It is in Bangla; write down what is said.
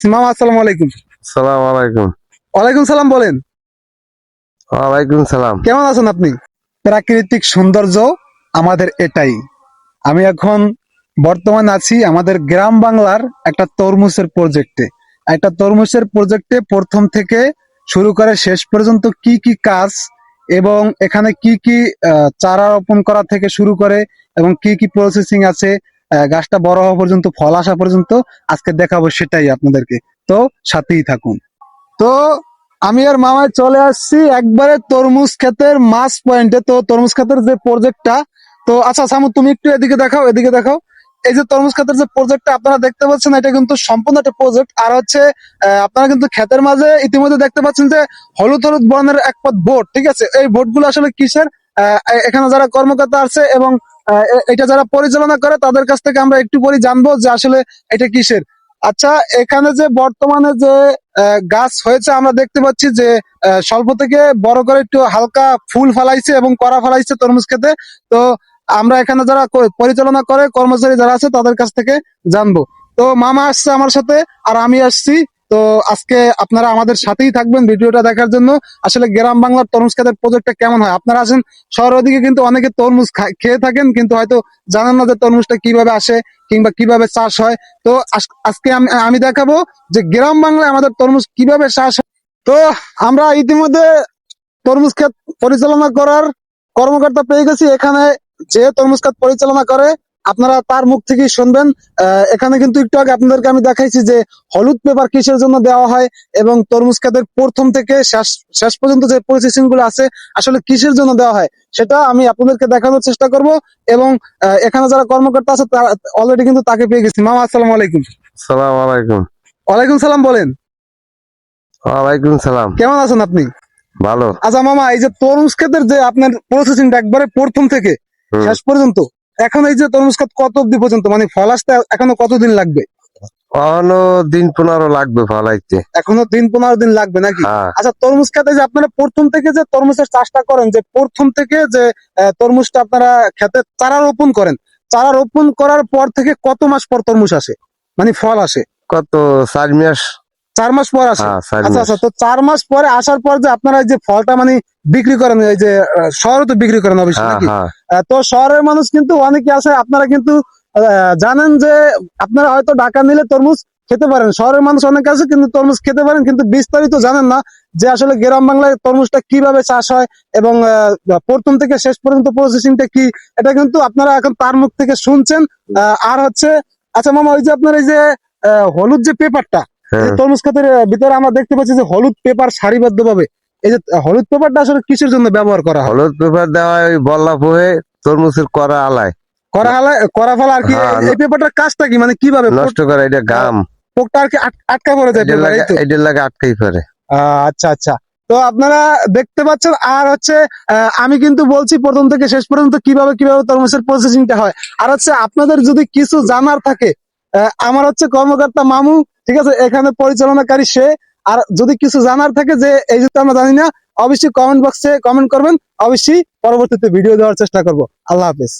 মামা আসসালামু আলাইকুম। সালাম আলাইকুম। ওয়ালাইকুম সালাম। বলেন, ওয়ালাইকুম সালাম। কেমন আছেন আপনি? প্রাকৃতিক সৌন্দর্য আমাদের এটাই। আমি এখন বর্তমান আছি আমাদের গ্রাম বাংলার একটা তরমুজের প্রজেক্টে প্রথম থেকে শুরু করে শেষ পর্যন্ত কি কি কাজ এবং এখানে কি কি চারা রোপণ করা থেকে শুরু করে এবং কি কি প্রসেসিং আছে, গাছটা বড় হওয়া পর্যন্ত, ফল আসা পর্যন্ত আজকে দেখাবো, সেটাই আপনাদেরকে। তো সাথেই থাকুন। তো আমি আর মামায় চলে আসছি একবারে তরমুজ ক্ষেতের মাস পয়েন্টে। তো তরমুজ ক্ষেতের যে প্রজেক্টটা, তো আচ্ছা সামু, তুমি একটু এদিকে দেখাও, এদিকে দেখাও। এই যে তরমুজ ক্ষেতের যে প্রজেক্টটা আপনারা দেখতে পাচ্ছেন, এটা কিন্তু সম্পূর্ণ একটা প্রজেক্ট। আর হচ্ছে আপনারা কিন্তু ক্ষেতের মাঝে ইতিমধ্যে দেখতে পাচ্ছেন যে হলুদ হলুদ বর্ণের এক পথ বোট, ঠিক আছে? এই বোটগুলো আসলে কিসের? এখানে যারা কর্মকর্তা আছে এবং এটা যারা পরিচালনা করে তাদের কাছ থেকে আমরা একটু করে জানবো যে আসলে এটা কিসের। আচ্ছা, এখানে যে বর্তমানে যে গাছ হয়েছে আমরা দেখতে পাচ্ছি যে স্বল্প থেকে বড় করে একটু হালকা ফুল ফলাইছে এবং করা ফলাইছে তরমুজ খেতে। তো আমরা এখানে যারা পরিচালনা করে কর্মচারী যারা আছে তাদের কাছ থেকে জানবো। তো মামা আসছে আমার সাথে, আর আমি আসছি। তো আজকে আপনারা আমাদের সাথেই থাকবেন ভিডিওটা দেখার জন্য। আসলে গ্রাম বাংলার তরমুজ খেতের প্রজেক্টটা কেমন হয়, আপনারা আছেন শহরের দিকে কিন্তু অনেকে তরমুজ খেয়ে থাকেন, কিন্তু হয়তো জানেন না যে তরমুজটা কিভাবে আসে কিংবা কিভাবে চাষ হয়। তো আজকে আমি দেখাবো যে গ্রাম বাংলায় আমাদের তরমুজ কিভাবে চাষ হয়। তো আমরা ইতিমধ্যে তরমুজ ক্ষেত পরিচালনা করার কর্মকর্তা পেয়ে গেছি এখানে। যে তরমুজ ক্ষেত পরিচালনা করে আপনারা তার মুখ থেকেই শুনবেন। এখানে কিন্তু একটু আগে আপনাদেরকে আমি দেখাইছি যে হলুদ পেপার কিসের জন্য দেওয়া হয় এবং তরমুজ ক্ষেতের প্রথম থেকে শেষ শেষ পর্যন্ত যে প্রসেসিং গুলো আছে আসলে কিসের জন্য দেওয়া হয় সেটা আমি আপনাদেরকে দেখানোর চেষ্টা করব। এবং এখানে যারা কর্মকর্তা আছে তারা অলরেডি কিন্তু তাকে পেয়ে গেছি। মামা আসসালামু আলাইকুম। সালাম আলাইকুম। ওয়ালাইকুম সালাম। বলেন, ওয়ালাইকুম সালাম। কেমন আছেন আপনি? ভালো। আচ্ছা মামা, এই যে তরমুজ ক্ষেতের যে আপনার প্রসেসিংটা একবারে প্রথম থেকে হুম। শেষ পর্যন্ত, এখন এই যে তরমুজ ক্ষেত কত অব্দি পর্যন্ত, মানে ফল আসতে এখনো কতদিন লাগবে? এখনো দিন 15 লাগবে ফলাইতে। এখনো 10-15 দিন লাগবে নাকি? হ্যাঁ। আচ্ছা, তরমুজ ক্ষেতে যে আপনারা প্রথম থেকে যে তরমুজের চাষটা করেন, যে প্রথম থেকে যে তরমুজটা আপনারা ক্ষেতে চারা রোপণ করেন, চারা রোপণ করার পর থেকে কত মাস পর তরমুজ আসে, মানে ফল আসে? কত 4 মাস। 4 মাস পর আসে। হ্যাঁ, 4 আচ্ছা মাস। আচ্ছা, তো 4 মাস পরে আসার পর যে আপনারা এই যে ফলটা মানে বিক্রি করেন, এই যে শহরে তো বিক্রি করেন অবশ্যই হ্যাঁ নাকি? হ্যাঁ। তো শহরের মানুষ কিন্তু অনেকে আছে, আপনারা কিন্তু জানেন যে আপনারা হয়তো ঢাকা নিলে তরমুজ খেতে পারেন, শহরের মানুষ অনেকে আছে কিন্তু তরমুজ খেতে পারেন, কিন্তু বিস্তারিত জানেন না যে আসলে গ্রাম বাংলায় তরমুজটা কিভাবে চাষ হয় এবং প্রথম থেকে শেষ পর্যন্ত প্রসেসিংটা কি, এটা কিন্তু আপনারা এখন তার মুখ থেকে শুনছেন। আর হচ্ছে, আচ্ছা মামা, ওই যে আপনার এই যে হলুদ যে পেপারটা, এই যে হ্যাঁ। তরমুজ ক্ষেতের ভিতরে আমরা দেখতে পাচ্ছি যে হলুদ পেপার সারিবদ্ধ ভাবে, এই যে হলুদ পেপারটা আসলে কিসের জন্য ব্যবহার করা হয়? হলুদ পেপার দেওয়া হয় ওই বল্লা ফুয়ে তরমুজের করা আলায়। করা ফেলা আর কি। হ্যাঁ, এই পেপারটার কাজটা কি, মানে কিভাবে নষ্ট করে এটা গাম। পোকটা আর কি আটকা পড়ে যায় পেপার, এই তো? এটার লাগে আটকাই করে। আচ্ছা আচ্ছা। তো আপনারা দেখতে পাচ্ছেন। আর হচ্ছে আমি কিন্তু বলছি প্রথম থেকে শেষ পর্যন্ত কিভাবে কিভাবে তরমুজের প্রসেসিংটা হয়। আর হচ্ছে আপনাদের যদি কিছু জানার থাকে, আমার হচ্ছে কর্মকর্তা মামু, ঠিক আছে, এখানে পরিচালনাকারী সে। আর যদি কিছু জানার থাকে যে এই যেটা আমরা জানি না, অবশ্যই কমেন্ট বক্সে কমেন্ট করবেন, অবশ্যই পরবর্তীতে ভিডিও দেওয়ার চেষ্টা করব। আল্লাহ হাফেজ।